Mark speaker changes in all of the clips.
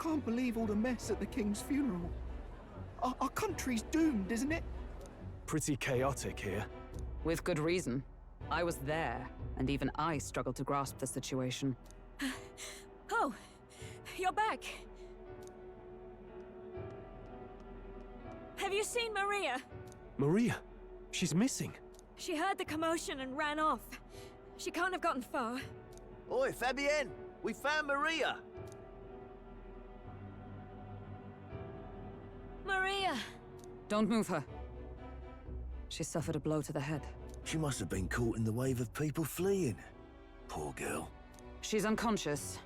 Speaker 1: can't believe all the mess at the king's funeral. Our country's doomed, isn't it?
Speaker 2: Pretty chaotic here.
Speaker 3: With good reason. I was there, and even I struggled to grasp the situation.
Speaker 4: Oh, you're back. Have you seen Maria?
Speaker 2: Maria? She's missing.
Speaker 4: She heard the commotion and ran off. She can't have gotten far.
Speaker 5: Oi, Fabienne! We found Maria!
Speaker 4: Maria!
Speaker 3: Don't move her. She suffered a blow to the head.
Speaker 5: She must have been caught in the wave of people fleeing. Poor girl.
Speaker 3: She's unconscious,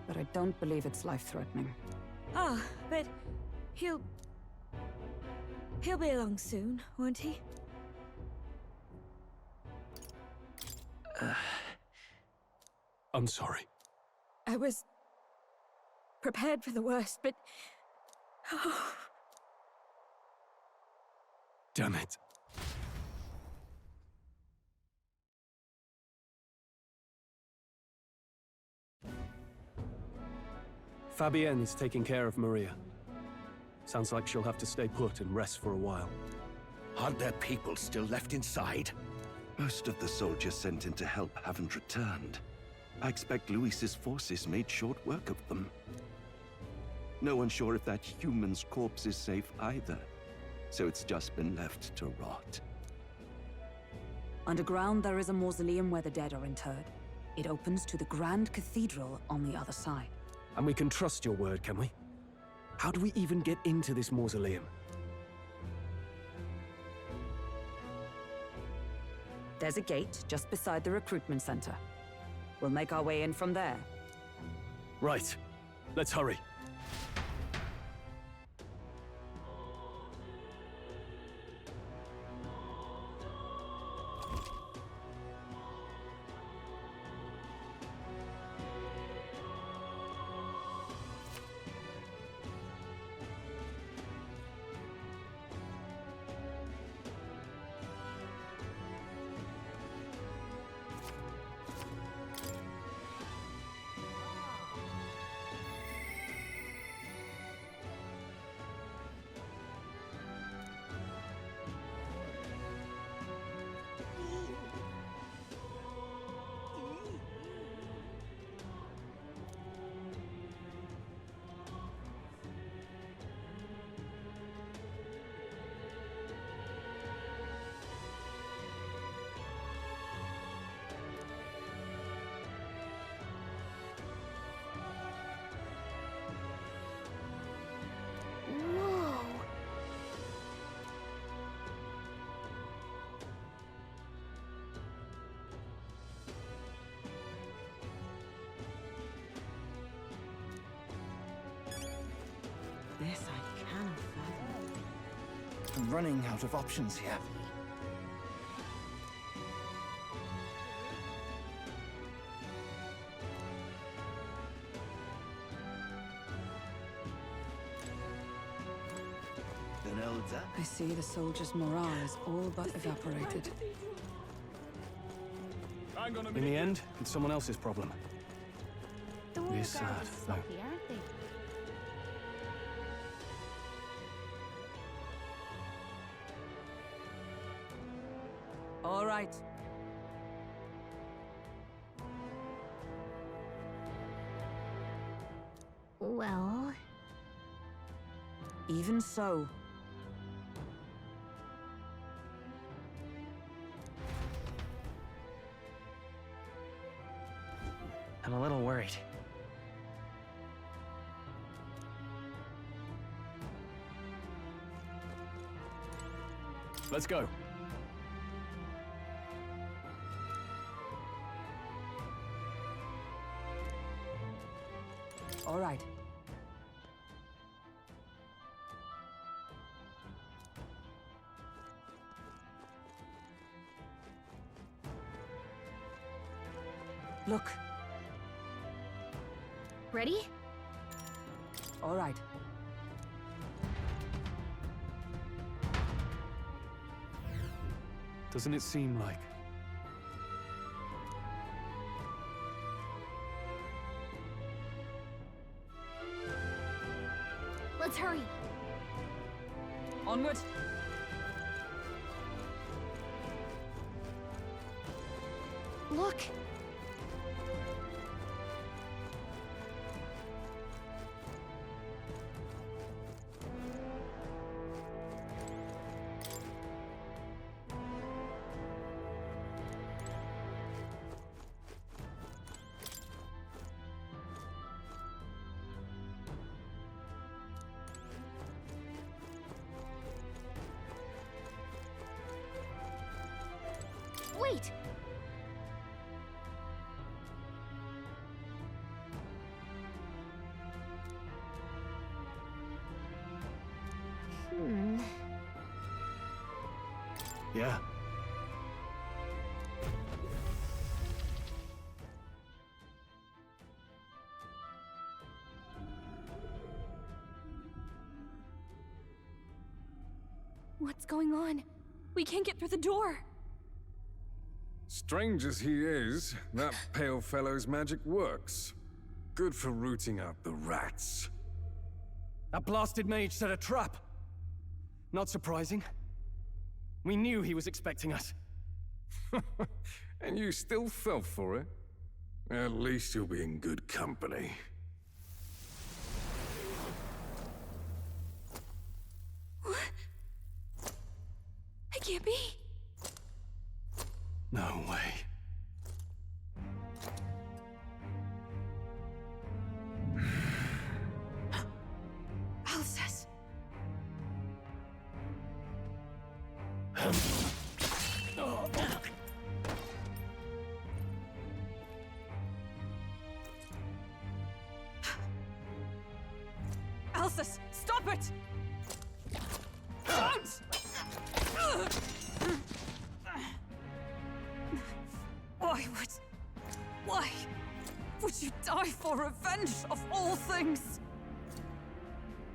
Speaker 3: but I don't believe it's life-threatening.
Speaker 4: Ah, but he'll be along soon, won't he?
Speaker 2: I'm sorry.
Speaker 4: I was prepared for the worst, but... Oh.
Speaker 2: Damn it. Fabienne is taking care of Maria. Sounds like she'll have to stay put and rest for a while.
Speaker 6: Aren't there people still left inside?
Speaker 7: Most of the soldiers sent in to help haven't returned. I expect Luis's forces made short work of them. No one's sure if that human's corpse is safe either, so it's just been left to rot.
Speaker 3: Underground, there is a mausoleum where the dead are interred. It opens to the Grand Cathedral on the other side.
Speaker 2: And we can trust your word, can we? How do we even get into this mausoleum?
Speaker 3: There's a gate just beside the recruitment center. We'll make our way in from there.
Speaker 2: Right. Let's hurry.
Speaker 1: This I cannot fathom.
Speaker 5: I'm running out of options here.
Speaker 3: I see the soldiers' morale is all but evaporated.
Speaker 2: In the end, it's someone else's problem. It is sad, though.
Speaker 3: All right.
Speaker 8: Well...
Speaker 3: Even so.
Speaker 5: I'm a little worried.
Speaker 2: Let's go.
Speaker 3: All right. Look.
Speaker 8: Ready?
Speaker 3: All right.
Speaker 2: Doesn't it seem like...
Speaker 4: Look! Wait!
Speaker 2: Yeah.
Speaker 4: What's going on? We can't get through the door.
Speaker 8: Strange as he is, that pale fellow's magic works. Good for rooting out the rats.
Speaker 2: That blasted mage set a trap. Not surprising. We knew he was expecting us.
Speaker 8: And you still fell for it? At least you'll be in good company.
Speaker 4: It can't be.
Speaker 2: No way.
Speaker 4: Alsace. Alsace, stop it! Don't! Why would you die for revenge of all things?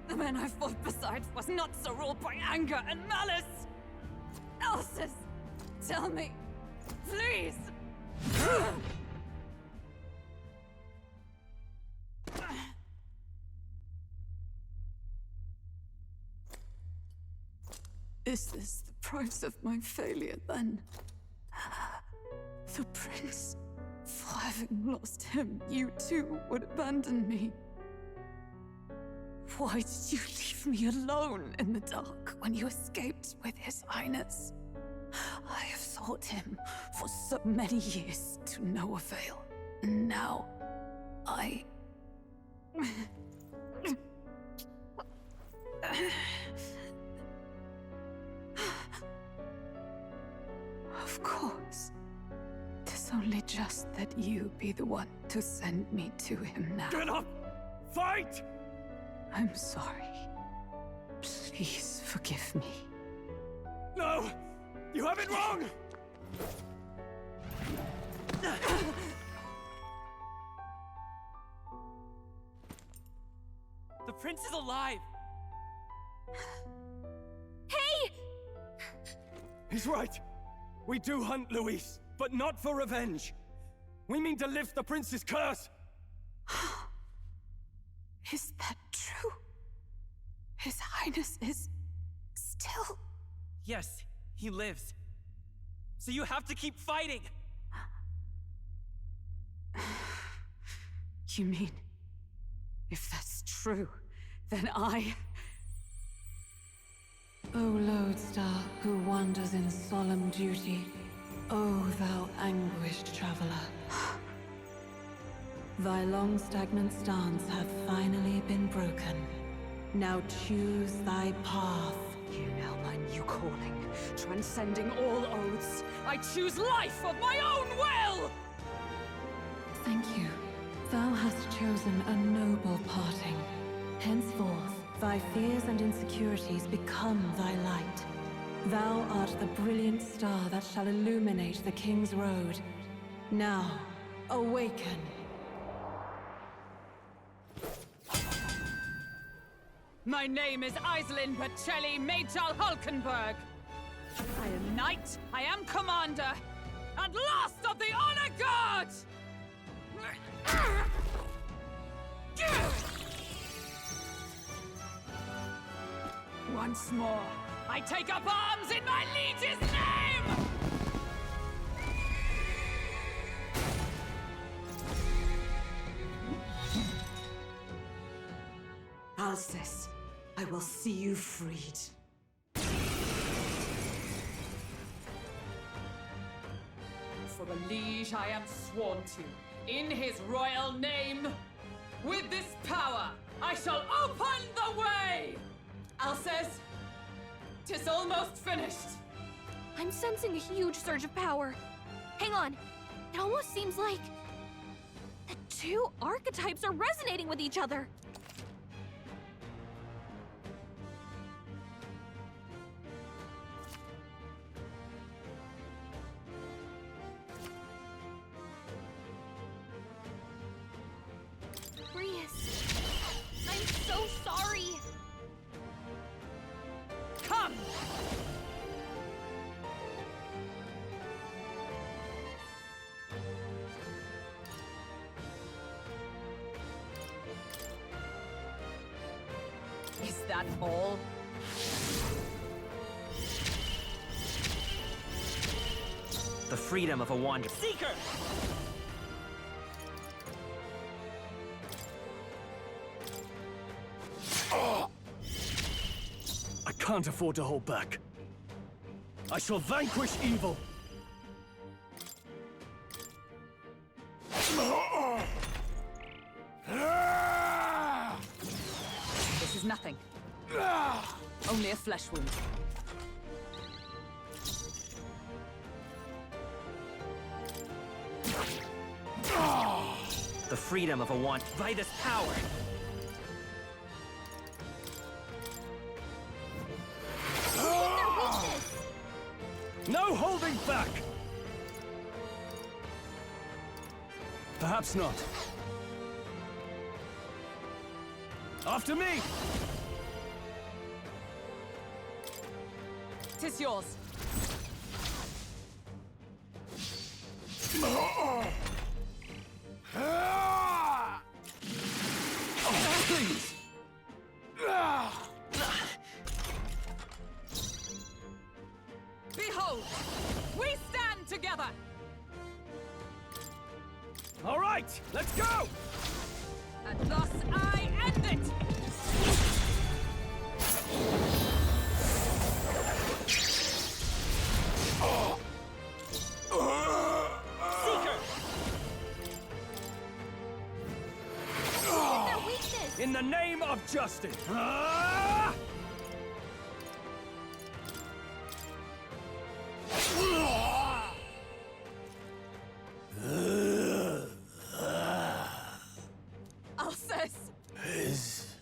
Speaker 4: The man I fought beside was not so ruled by anger and malice. Alsace, tell me, please. Is this the price of my failure, then? The prince, for having lost him, you too would abandon me. Why did you leave me alone in the dark when you escaped with His Highness? I have sought him for so many years to no avail, and now I... Of course. 'Tis only just that you be the one to send me to him now.
Speaker 2: Get up! Fight!
Speaker 4: I'm sorry. Please forgive me.
Speaker 2: No! You have it wrong!
Speaker 9: The prince is alive!
Speaker 4: Hey!
Speaker 2: He's right. We do hunt Luis, but not for revenge. We mean to lift the prince's curse.
Speaker 4: Is that true? His Highness is still...
Speaker 9: Yes, he lives. So you have to keep fighting!
Speaker 4: You mean, if that's true, then I... O lodestar who wanders in solemn duty, O thou anguished traveler. Thy long stagnant stance hath finally been broken. Now choose thy path.
Speaker 3: You know my new calling, transcending all oaths. I choose life of my own will!
Speaker 4: Thank you. Thou hast chosen a noble parting. Henceforth, thy fears and insecurities become thy light. Thou art the brilliant star that shall illuminate the King's Road. Now, awaken.
Speaker 3: My name is Iselin Pacelli Majal Hulkenberg. I am knight, I am commander, and last of the Honor Guard! Once more, I take up arms in my liege's name! Alcest, I will see you freed. For the liege I am sworn to, in his royal name, with this power, I shall open the way! Alcest, 'tis almost finished.
Speaker 10: I'm sensing a huge surge of power. Hang on. It almost seems like the two archetypes are resonating with each other. Brius, I'm so sorry.
Speaker 3: Come! Is that all?
Speaker 9: The freedom of a wanderer. Seeker!
Speaker 2: I can't afford to hold back. I shall vanquish evil.
Speaker 3: This is nothing. Only a flesh wound.
Speaker 9: The freedom of a wanderer. By this power!
Speaker 2: No holding back! Perhaps not. After me!
Speaker 3: 'Tis yours.
Speaker 2: Please!
Speaker 3: Behold! We stand together!
Speaker 2: All right, let's go!
Speaker 3: And thus I end it!
Speaker 9: Seeker!
Speaker 10: Their weakness.
Speaker 2: In the name of justice! Ah!
Speaker 3: Alcest!
Speaker 5: His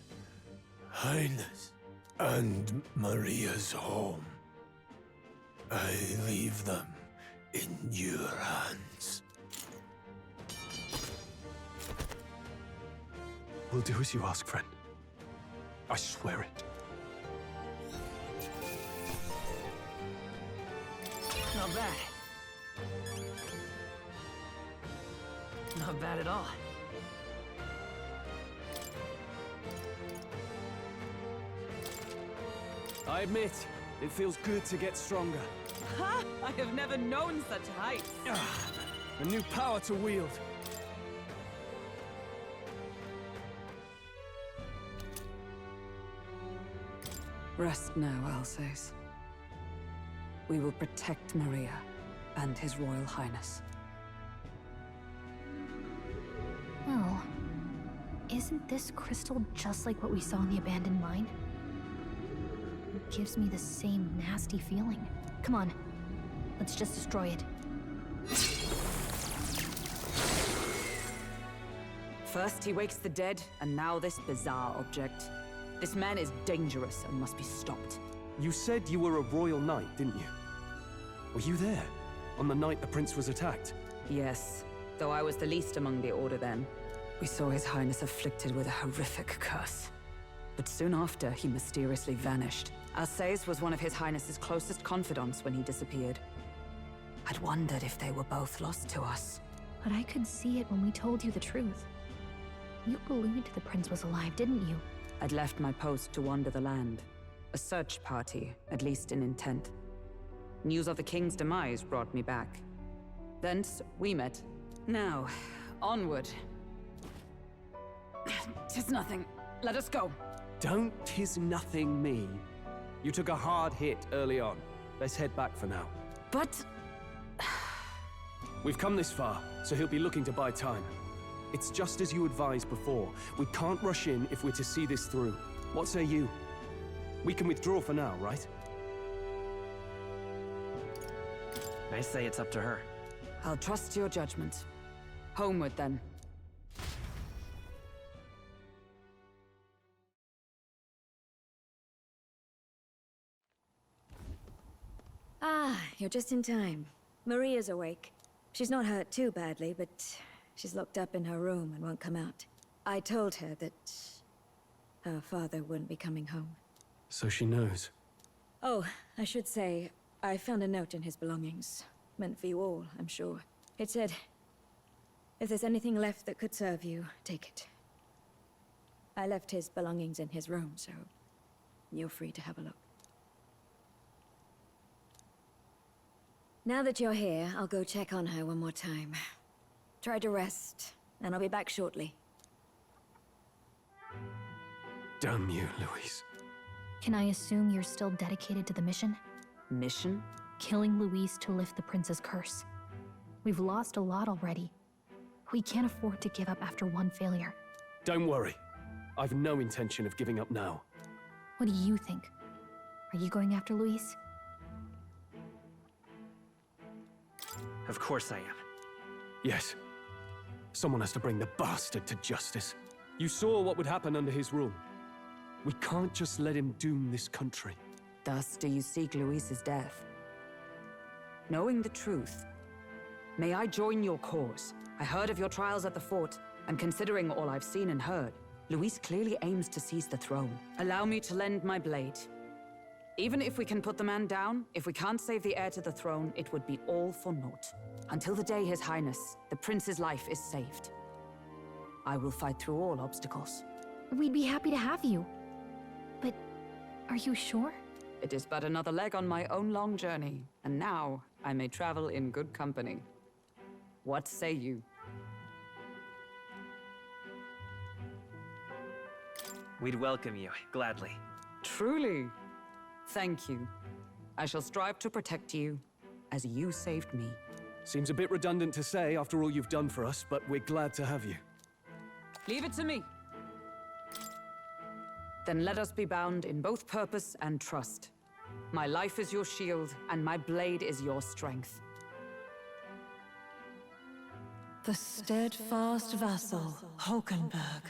Speaker 5: Highness and Maria's home. I leave them in your hands.
Speaker 2: We'll do as you ask, friend. I swear it.
Speaker 9: Not bad. Not bad at all.
Speaker 2: I admit, it feels good to get stronger.
Speaker 3: Ha! I have never known such heights.
Speaker 2: A new power to wield.
Speaker 3: Rest now, Alcest. We will protect Maria and His Royal Highness.
Speaker 10: Oh. Isn't this crystal just like what we saw in the abandoned mine? It gives me the same nasty feeling. Come on. Let's just destroy it.
Speaker 3: First he wakes the dead, and now this bizarre object. This man is dangerous and must be stopped.
Speaker 2: You said you were a royal knight, didn't you? Were you there? On the night the prince was attacked?
Speaker 3: Yes, though I was the least among the Order then. We saw His Highness afflicted with a horrific curse. But soon after, he mysteriously vanished. Alcest was one of His Highness's closest confidants when he disappeared. I'd wondered if they were both lost to us.
Speaker 10: But I could see it when we told you the truth. You believed the prince was alive, didn't you?
Speaker 3: I'd left my post to wander the land. A search party, at least in intent. News of the king's demise brought me back. Thence, we met. Now, onward. 'Tis nothing. Let us go.
Speaker 2: Don't 'tis nothing me. You took a hard hit early on. Let's head back for now.
Speaker 3: But...
Speaker 2: We've come this far, so he'll be looking to buy time. It's just as you advised before. We can't rush in if we're to see this through. What say you? We can withdraw for now, right?
Speaker 9: I say it's up to her.
Speaker 3: I'll trust your judgment. Homeward, then.
Speaker 11: Ah, you're just in time. Maria's awake. She's not hurt too badly, but she's locked up in her room and won't come out. I told her that her father wouldn't be coming home.
Speaker 2: So she knows.
Speaker 11: Oh, I should say, I found a note in his belongings. Meant for you all, I'm sure. It said, if there's anything left that could serve you, take it. I left his belongings in his room, so you're free to have a look. Now that you're here, I'll go check on her one more time. Try to rest, and I'll be back shortly.
Speaker 2: Damn you, Louise.
Speaker 10: Can I assume you're still dedicated to the mission?
Speaker 3: Mission?
Speaker 10: Killing Louise to lift the prince's curse. We've lost a lot already. We can't afford to give up after one failure.
Speaker 2: Don't worry. I've no intention of giving up now.
Speaker 10: What do you think? Are you going after Louise?
Speaker 9: Of course I am.
Speaker 2: Yes. Someone has to bring the bastard to justice. You saw what would happen under his rule. We can't just let him doom this country.
Speaker 3: Thus do you seek Louise's death? Knowing the truth, may I join your cause? I heard of your trials at the fort, and considering all I've seen and heard, Louise clearly aims to seize the throne. Allow me to lend my blade. Even if we can put the man down, if we can't save the heir to the throne, it would be all for naught. Until the day His Highness, the prince's life is saved. I will fight through all obstacles.
Speaker 10: We'd be happy to have you. But are you sure?
Speaker 3: It is but another leg on my own long journey, and now I may travel in good company. What say you?
Speaker 9: We'd welcome you, gladly.
Speaker 3: Truly. Thank you. I shall strive to protect you, as you saved me.
Speaker 2: Seems a bit redundant to say after all you've done for us, but we're glad to have you.
Speaker 3: Leave it to me. Then let us be bound in both purpose and trust. My life is your shield, and my blade is your strength.
Speaker 4: The steadfast vassal, Hulkenberg.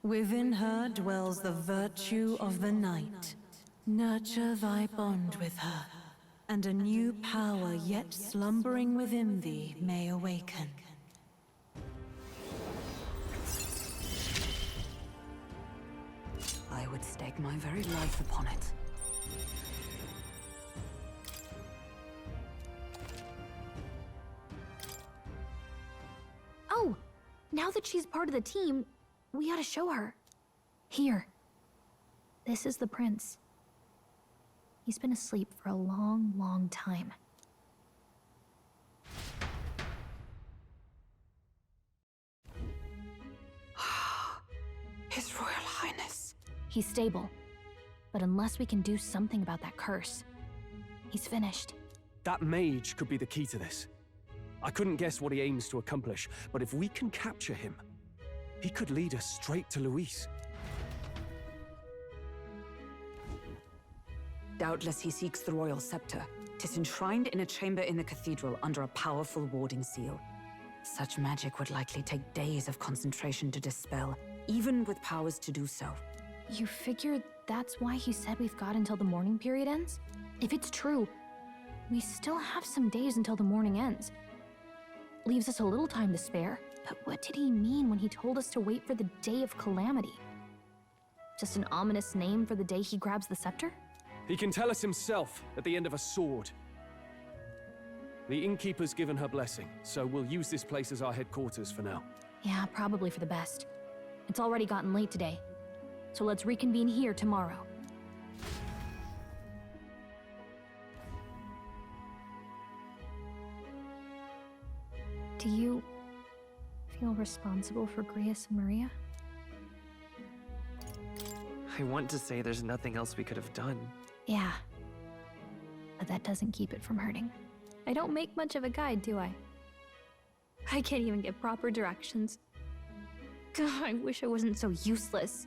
Speaker 4: Within her dwells the virtue of the knight. Nurture thy bond with her, and a new power yet slumbering within thee may awaken.
Speaker 3: I would stake my very life upon it.
Speaker 10: Oh! Now that she's part of the team, we ought to show her. Here. This is the prince. He's been asleep for a long, long time.
Speaker 3: His Royal Highness.
Speaker 10: He's stable. But unless we can do something about that curse, he's finished.
Speaker 2: That mage could be the key to this. I couldn't guess what he aims to accomplish, but if we can capture him, he could lead us straight to Louise.
Speaker 3: Doubtless he seeks the royal scepter. 'Tis enshrined in a chamber in the cathedral under a powerful warding seal. Such magic would likely take days of concentration to dispel, even with powers to do so.
Speaker 10: You figure that's why he said we've got until the mourning period ends? If it's true, we still have some days until the mourning ends. Leaves us a little time to spare. But what did he mean when he told us to wait for the Day of Calamity? Just an ominous name for the day he grabs the scepter?
Speaker 2: He can tell us himself at the end of a sword. The innkeeper's given her blessing, so we'll use this place as our headquarters for now.
Speaker 10: Yeah, probably for the best. It's already gotten late today, so let's reconvene here tomorrow. Do you feel responsible for Grius and Maria?
Speaker 12: I want to say there's nothing else we could have done.
Speaker 10: Yeah. But that doesn't keep it from hurting. I don't make much of a guide, do I? I can't even get proper directions. God, I wish I wasn't so useless.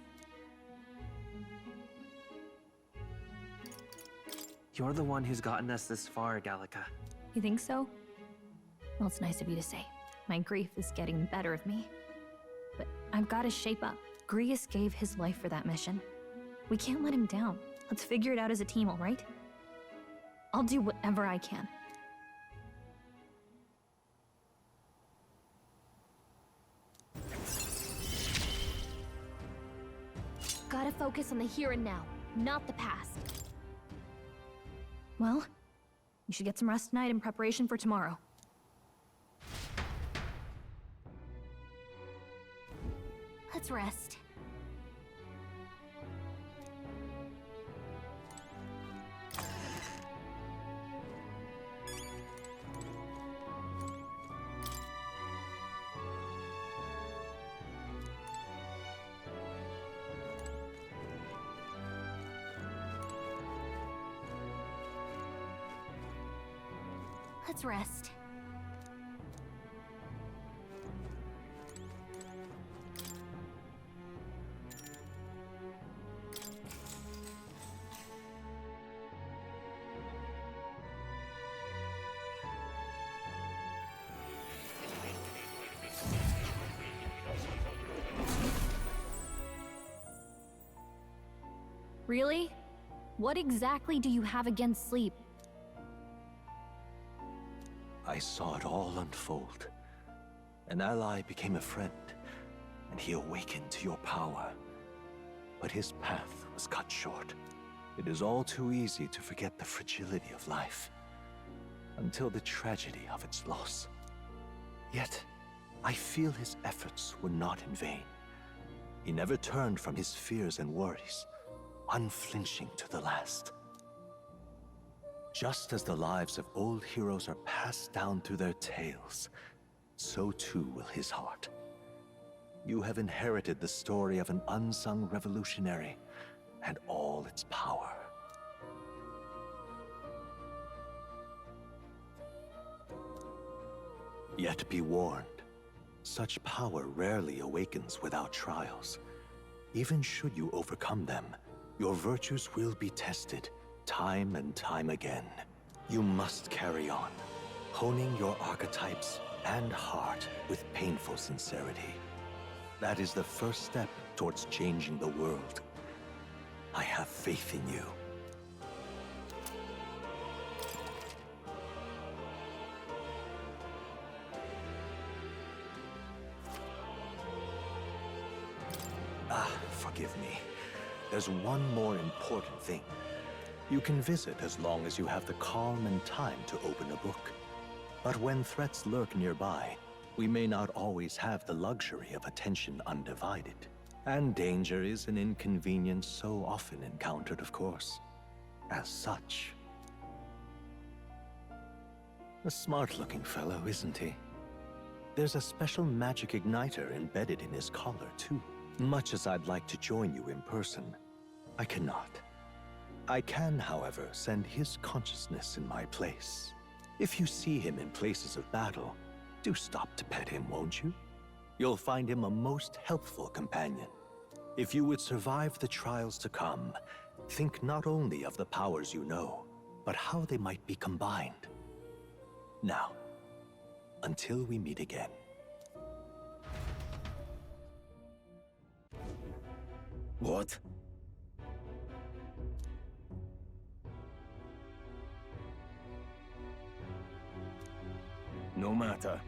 Speaker 12: You're the one who's gotten us this far, Gallica.
Speaker 10: You think so? Well, it's nice of you to say. My grief is getting the better of me. But I've got to shape up. Grius gave his life for that mission. We can't let him down. Let's figure it out as a team, all right? I'll do whatever I can. Gotta focus on the here and now, not the past. Well, you should get some rest tonight in preparation for tomorrow. Let's rest. Let's rest. Really? What exactly do you have against sleep?
Speaker 5: I saw it all unfold. An ally became a friend, and he awakened to your power. But his path was cut short. It is all too easy to forget the fragility of life, until the tragedy of its loss. Yet, I feel his efforts were not in vain. He never turned from his fears and worries, unflinching to the last. Just as the lives of old heroes are passed down through their tales, so too will his heart. You have inherited the story of an unsung revolutionary and all its power. Yet be warned, such power rarely awakens without trials. Even should you overcome them, your virtues will be tested, time and time again. You must carry on, honing your archetypes and heart with painful sincerity. That is the first step towards changing the world. I have faith in you. Forgive me. There's one more important thing. You can visit as long as you have the calm and time to open a book. But when threats lurk nearby, we may not always have the luxury of attention undivided. And danger is an inconvenience so often encountered, of course. As such. A smart-looking fellow, isn't he? There's a special magic igniter embedded in his collar, too. Much as I'd like to join you in person, I cannot. I can, however, send his consciousness in my place. If you see him in places of battle, do stop to pet him, won't you? You'll find him a most helpful companion. If you would survive the trials to come, think not only of the powers you know, but how they might be combined. Now, until we meet again.
Speaker 6: What?
Speaker 2: No matter.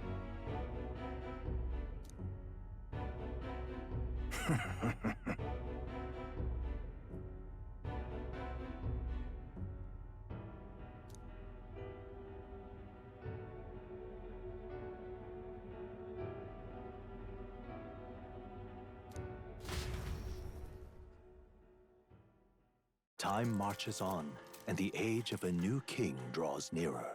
Speaker 5: Time marches on, and the age of a new king draws nearer.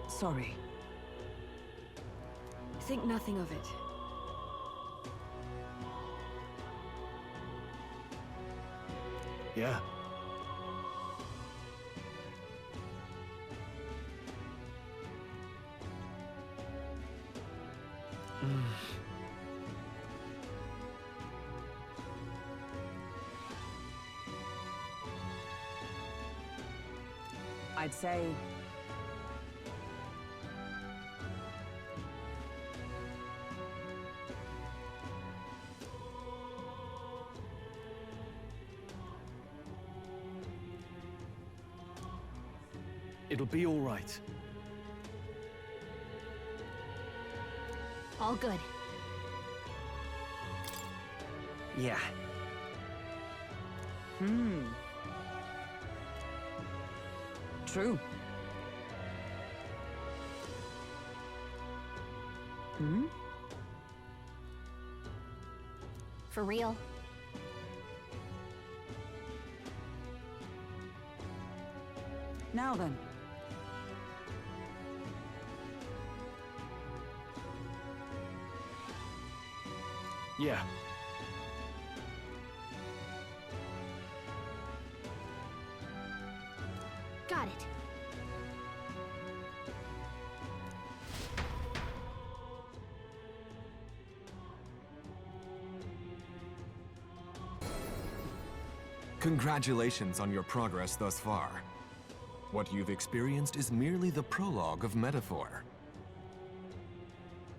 Speaker 3: Sorry.
Speaker 11: Think nothing of it.
Speaker 5: Yeah.
Speaker 3: I'd say...
Speaker 2: It'll be all right.
Speaker 10: All good.
Speaker 12: Yeah.
Speaker 3: True.
Speaker 10: For real.
Speaker 3: Now then.
Speaker 2: Yeah.
Speaker 10: Got it.
Speaker 13: Congratulations on your progress thus far. What you've experienced is merely the prologue of metaphor.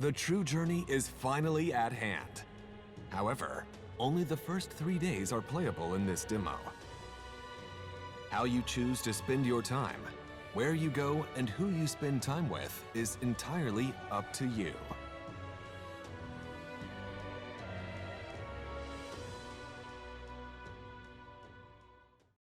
Speaker 13: The true journey is finally at hand. However, only the first 3 days are playable in this demo. How you choose to spend your time, where you go, and who you spend time with is entirely up to you.